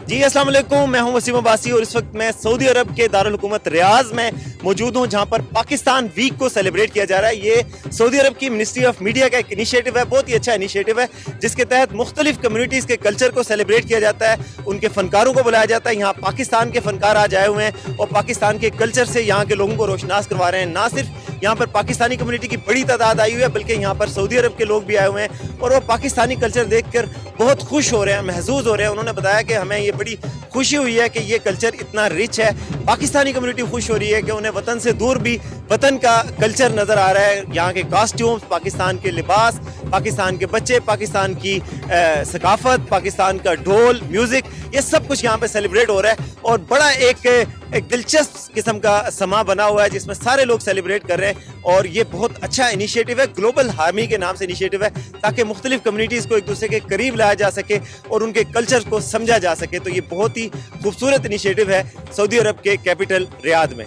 जी अस्सलाम वालेकुम, मैं हूं वसीम अब्बासी और इस वक्त मैं सऊदी अरब के दारुल हुकूमत रियाज में मौजूद हूं, जहां पर पाकिस्तान वीक को सेलिब्रेट किया जा रहा है। ये सऊदी अरब की मिनिस्ट्री ऑफ मीडिया का एक इनिशिएटिव है, बहुत ही अच्छा इनिशिएटिव है, जिसके तहत मुख्तलिफ कम्युनिटीज़ के कल्चर को सेलिब्रेट किया जाता है, उनके फनकारों को बुलाया जाता है। यहाँ पाकिस्तान के फनकार आज आए हुए हैं और पाकिस्तान के कल्चर से यहाँ के लोगों को रोशनास करवा रहे हैं। ना सिर्फ यहाँ पर पाकिस्तानी कम्युनिटी की बड़ी तादाद आई हुई है, बल्कि यहाँ पर सऊदी अरब के लोग भी आए हुए हैं और वो पाकिस्तानी कल्चर देखकर बहुत खुश हो रहे हैं, महसूस हो रहे हैं। उन्होंने बताया कि हमें ये बड़ी खुशी हुई है कि ये कल्चर इतना रिच है। पाकिस्तानी कम्युनिटी खुश हो रही है कि उन्हें वतन से दूर भी वतन का कल्चर नज़र आ रहा है। यहाँ के कॉस्ट्यूम्स, पाकिस्तान के लिबास, पाकिस्तान के बच्चे, पाकिस्तान की सकाफत, पाकिस्तान का ढोल, म्यूज़िक, ये सब कुछ यहाँ पे सेलिब्रेट हो रहा है और बड़ा एक दिलचस्प किस्म का समा बना हुआ है जिसमें सारे लोग सेलिब्रेट कर रहे हैं। और ये बहुत अच्छा इनिशिएटिव है, ग्लोबल हार्मी के नाम से इनिशिएटिव है, ताकि मुख्तलिफ कम्युनिटीज़ को एक दूसरे के करीब लाया जा सके और उनके कल्चर को समझा जा सके। तो ये बहुत ही खूबसूरत इनिशिएटिव है सऊदी अरब के कैपिटल रियाद में।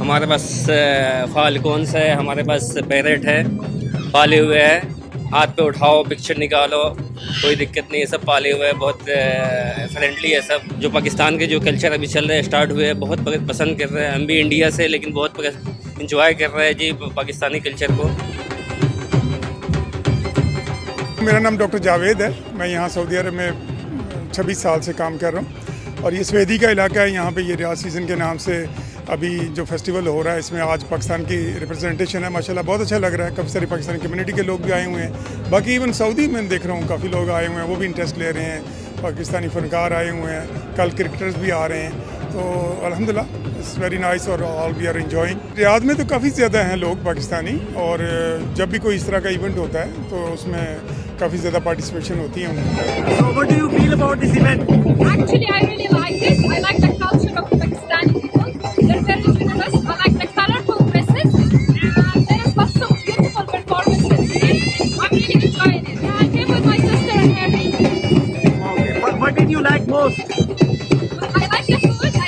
हमारे पास फाल्कोन्स है, हमारे पास पैरेट है, पाले हुए हैं, हाथ पे उठाओ पिक्चर निकालो, कोई दिक्कत नहीं है, सब पाले हुए हैं, बहुत फ्रेंडली है सब। जो पाकिस्तान के जो कल्चर अभी चल रहे हैं, स्टार्ट हुए हैं, बहुत पसंद कर रहे हैं। हम भी इंडिया से, लेकिन बहुत इंजॉय कर रहे हैं जी पाकिस्तानी कल्चर को। मेरा नाम डॉक्टर जावेद है, मैं यहाँ सऊदी अरब में 26 साल से काम कर रहा हूँ और ये सवेदी का इलाका है। यहाँ पे ये रियाज सीज़न के नाम से अभी जो फेस्टिवल हो रहा है, इसमें आज पाकिस्तान की रिप्रेजेंटेशन है। माशाल्लाह बहुत अच्छा लग रहा है, काफ़ी सारी पाकिस्तानी कम्युनिटी के लोग भी आए हुए हैं। बाकी इवन सऊदी में देख रहा हूँ काफ़ी लोग आए हुए हैं, वो भी इंटरेस्ट ले रहे हैं। पाकिस्तानी फनकार आए हुए हैं, कल क्रिकेटर्स भी आ रहे हैं, तो अल्हम्दुलिल्लाह इट्स वेरी नाइस और all we are enjoying. Riyadh में तो काफ़ी ज़्यादा हैं लोग पाकिस्तानी, और जब भी कोई इस तरह का इवेंट होता है तो उसमें काफ़ी ज़्यादा पार्टिसिपेशन होती है। So what do you feel about this event? Actually, I really like it. I like the culture of the Pakistani people. They're very generous. I like the colorful dresses. And there is lots of beautiful performances here. I'm really enjoying it. Yeah, I came with my sister and her niece. Okay. What did you like most? I like the food. I